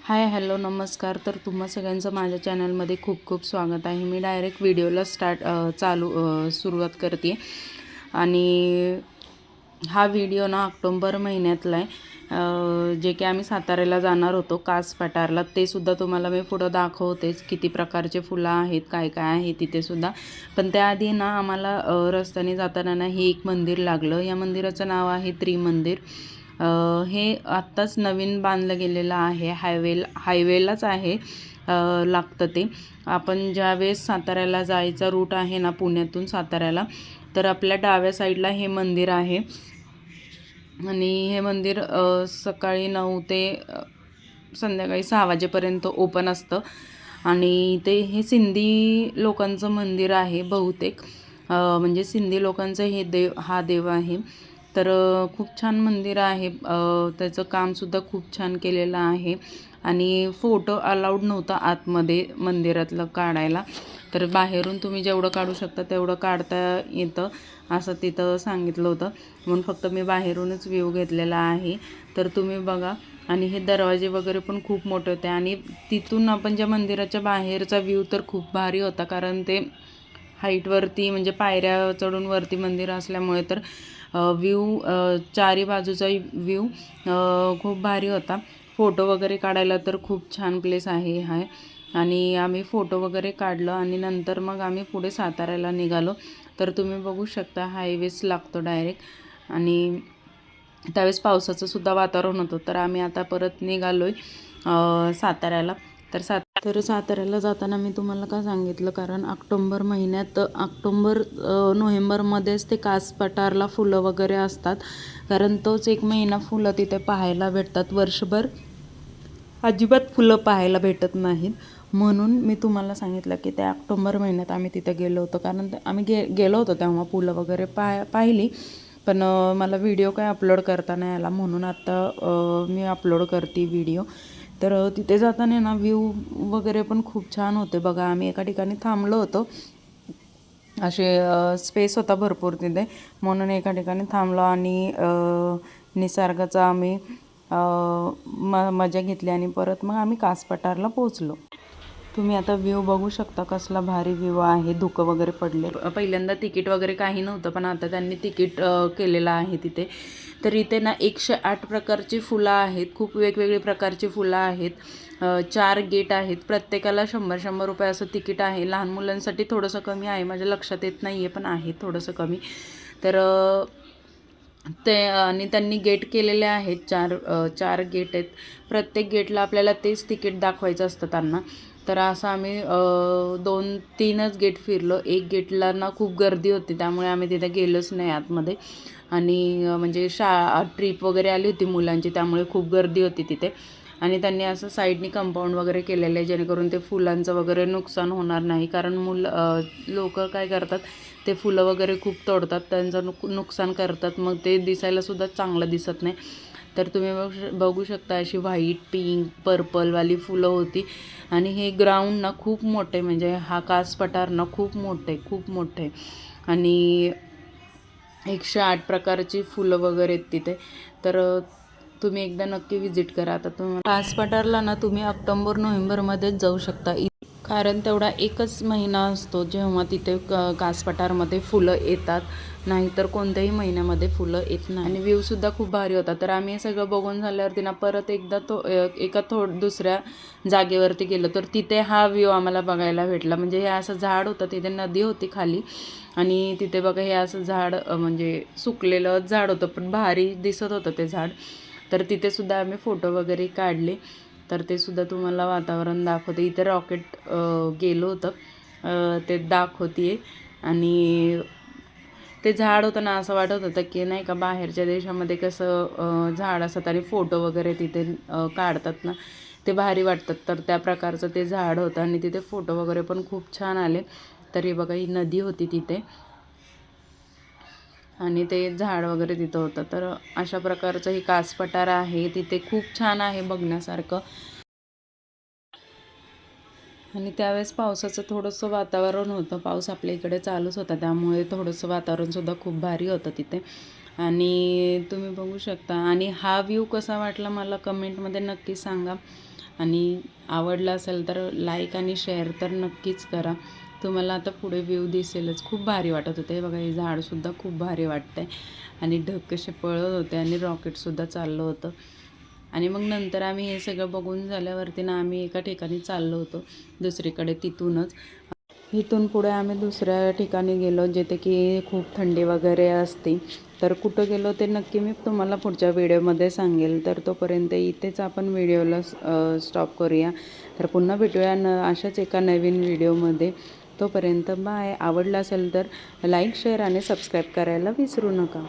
Hi hello नमस्कार. तर तुम्हा सगळ्यांचं माझ्या चॅनलमध्ये खूप खूप स्वागत आहे. मी डायरेक्ट व्हिडिओला सुरुवात करते आणि हा व्हिडिओ ना ऑक्टोबर महिन्यातला आहे. जे की आम्ही साताऱ्याला जाणार होतो कास पठारला, ते सुद्धा तुम्हाला मी पुढं दाखवतेच. किती प्रकारचे फुलं आहेत, काय काय आहे तिथे सुद्धा. पण त्याआधी ना आम्हाला रस्त्याने जाताना ना हे एक मंदिर लागलं. या मंदिराचं नाव आहे त्रिमंदिर. हे आत्ताच नवीन बांधलं गेलेलं आहे. हायवेलाच आहे लागतं ते. आपण ज्यावेळेस साताऱ्याला जायचा रूट आहे ना पुण्यातून साताऱ्याला, तर आपल्या डाव्या साईडला हे मंदिर आहे. आणि हे मंदिर सकाळी 9 ते संध्याकाळी 6 वाजेपर्यंत ओपन असतं. आणि हे सिंधी लोकांचं मंदिर आहे बहुतेक. म्हणजे सिंधी लोकांचं हा देव आहे. तर खूप छान मंदिर आहे. त्याचं कामसुद्धा खूप छान केलेलं आहे. आणि फोटो अलाउड नव्हता आतमध्ये मंदिरातलं काढायला. तर बाहेरून तुम्ही जेवढं काढू शकता तेवढं काढता येतं असं तिथं सांगितलं होतं. म्हणून फक्त मी बाहेरूनच व्ह्यू घेतलेला आहे. तर तुम्ही बघा. आणि हे दरवाजे वगैरे पण खूप मोठे होते. आणि तिथून आपण ज्या मंदिराच्या बाहेरचा व्ह्यू तर खूप भारी होता, कारण ते हाईटवरती म्हणजे पायऱ्या चढून वरती मंदिर असल्यामुळे तर व्ह्यू चारी बाजूचा व्ह्यू खूप भारी होता. फोटो वगैरे काढायला तर खूप छान प्लेस आहे हा. आणि आम्ही फोटो वगैरे काढलं आणि नंतर मग आम्ही पुढे साताऱ्याला निघालो. तर तुम्ही बघू शकता हायवेच लागतो डायरेक्ट. आणि त्यावेळेस पावसाचं सुद्धा वातावरण होतं. तर आम्ही आता परत निघालो आहे साताऱ्याला. तर साताऱ्याला जाताना मी तुम्हाला का सांगितलं, कारण ऑक्टोबर महिन्यात नोव्हेंबरमध्येच ते कास पठारला फुलं वगैरे असतात. कारण तोच एक महिना फुलं तिथे पाहायला भेटतात. वर्षभर अजिबात फुलं पाहायला भेटत नाहीत. म्हणून मी तुम्हाला सांगितलं की त्या ऑक्टोबर महिन्यात आम्ही तिथे गेलो होतो. कारण आम्ही गेलो होतो तेव्हा फुलं वगैरे पाहिली. पण मला व्हिडिओ काय अपलोड करता नाही आला, म्हणून आत्ता मी अपलोड करते व्हिडिओ. तर तिथे जाताना ना व्ह्यू वगैरे पण खूप छान होते बघा. आम्ही एका ठिकाणी थांबलो होतो. असे स्पेस होता भरपूर तिथे, म्हणून एका ठिकाणी थांबलो आणि निसर्गाचा आम्ही मजा घेतली. आणि परत मग आम्ही कास पठारला पोचलो. तुम्ही आता व्ह्यू बघू शकता, कसला भारी व्ह्यू आहे. धुकं वगैरे पडले. पहिल्यांदा तिकीट वगैरे काही नव्हतं, पण आता त्यांनी तिकीट केलेलं आहे तिथे. तर इथे ना 108 प्रकारची फुलं आहेत. खूप वेगवेगळी प्रकारची फुलं आहेत. 4 गेट आहेत. प्रत्येकाला 100-100 रुपये असं तिकीट आहे. लहान मुलांसाठी थोडंसं कमी आहे, माझ्या लक्षात येत नाही आहे, पण आहे थोडंसं कमी. तर आणि त्यांनी गेट केलेले आहेत. 4 गेट आहेत. प्रत्येक गेटला आपल्याला तेच तिकीट दाखवायचं असतं त्यांना. तर असं आम्ही 2-3च गेट फिरलो. एक गेटला ना खूप गर्दी होती, त्यामुळे आम्ही तिथे गेलोच नाही आतमध्ये. आणि म्हणजे ट्रिप वगैरे आली होती मुलांची, त्यामुळे खूप गर्दी होती तिथे. आणि त्यांनी असं साईडनी कंपाऊंड वगैरे केलेलं आहे, जेणेकरून ते फुलांचं वगैरे नुकसान होणार नाही. कारण लोक काय करतात, ते फुलं वगैरे खूप तोडतात, त्यांचं नुकसान करतात. मग ते दिसायलासुद्धा चांगलं दिसत नाही. तर तुम्ही बघू शकता अशी व्हाईट, पिंक, पर्पलवाली फुलं होती. आणि हे ग्राउंड ना खूप मोठे, म्हणजे हा कास पठार ना खूप मोठे. आणि 108 प्रकारची फुलं वगैरे आहेत तिथे. तर तुम्ही एकदा नक्की विजिट करा. आता तुम्हाला कास पठारला ना तुम्ही ऑक्टोबर-नोव्हेंबरमध्येच जाऊ शकता, कारण तेवढा एकच महिना असतो जेव्हा तिथे कास पठारमध्ये फुलं येतात. नाहीतर कोणत्याही महिन्यामध्ये फुलं येत नाही. आणि व्ह्यूसुद्धा खूप भारी होता. तर आम्ही हे सगळं बघून झाल्यावरती ना परत एकदा दुसऱ्या जागेवरती गेलो. तर तिथे हा व्ह्यू आम्हाला बघायला भेटला. म्हणजे हे असं झाड होतं, तिथे नदी होती खाली. आणि तिथे बघा हे असं झाड, म्हणजे सुकलेलं झाड होतं, पण भारी दिसत होतं ते झाड. तर तिथेसुद्धा आम्ही फोटो वगैरे काढले. तर ते सुद्धा तुम्हाला वातावरण दाखवते. इथे रॉकेट गेलं होतं, ते दाखवते. आणि ते झाड होतं ना, असं वाटत होतं की नाही का बाहेरच्या देशामध्ये कसं झाड असतात आणि फोटो वगैरे तिथे काढतात ना, ते भारी वाटतात. तर त्या प्रकारचं ते झाड होतं आणि तिथे फोटो वगैरे पण खूप छान आले. तर हे बघा, ही नदी होती तिथे आणि ते झाड वगैरे तिथं होतं. तर अशा प्रकारचं हे कास पठार आहे. तिथे खूप छान आहे बघण्यासारखं. आणि त्यावेळेस पावसाचं थोडंसं वातावरण होतं. पाऊस आपल्या इकडे चालूच होता, त्यामुळे थोडंसं वातावरणसुद्धा खूप भारी होतं तिथे. आणि तुम्ही बघू शकता. आणि हा व्ह्यू कसा वाटला मला कमेंटमध्ये नक्की सांगा. आणि आवडला असेल तर लाईक आणि शेअर तर नक्कीच करा. तुम्हाला आता पुढे व्ह्यू दिसेलच. खूप भारी वाटत होते बघा, हे झाडसुद्धा खूप भारी वाटतंय आणि ढग कसे पळत होते आणि रॉकेटसुद्धा चाललं होतं. आणि मग नंतर आम्ही हे सगळं बघून झाल्यावरती ना आम्ही एका ठिकाणी चाललो होतो दुसरीकडे. तिथूनच इथून पुढे आम्ही दुसऱ्या ठिकाणी गेलो जिथे की खूप थंडी वगैरे असते. तर कुठं गेलो ते नक्की मी तुम्हाला पुढच्या व्हिडिओमध्ये सांगेल. तर तोपर्यंत इथेच आपण व्हिडिओला स्टॉप करूया. तर पुन्हा भेटूया अशाच एका नवीन व्हिडिओमध्ये. तोपर्यंत बाय. आवडला असेल तर लाईक शेअर आणि सबस्क्राईब करायला विसरू नका.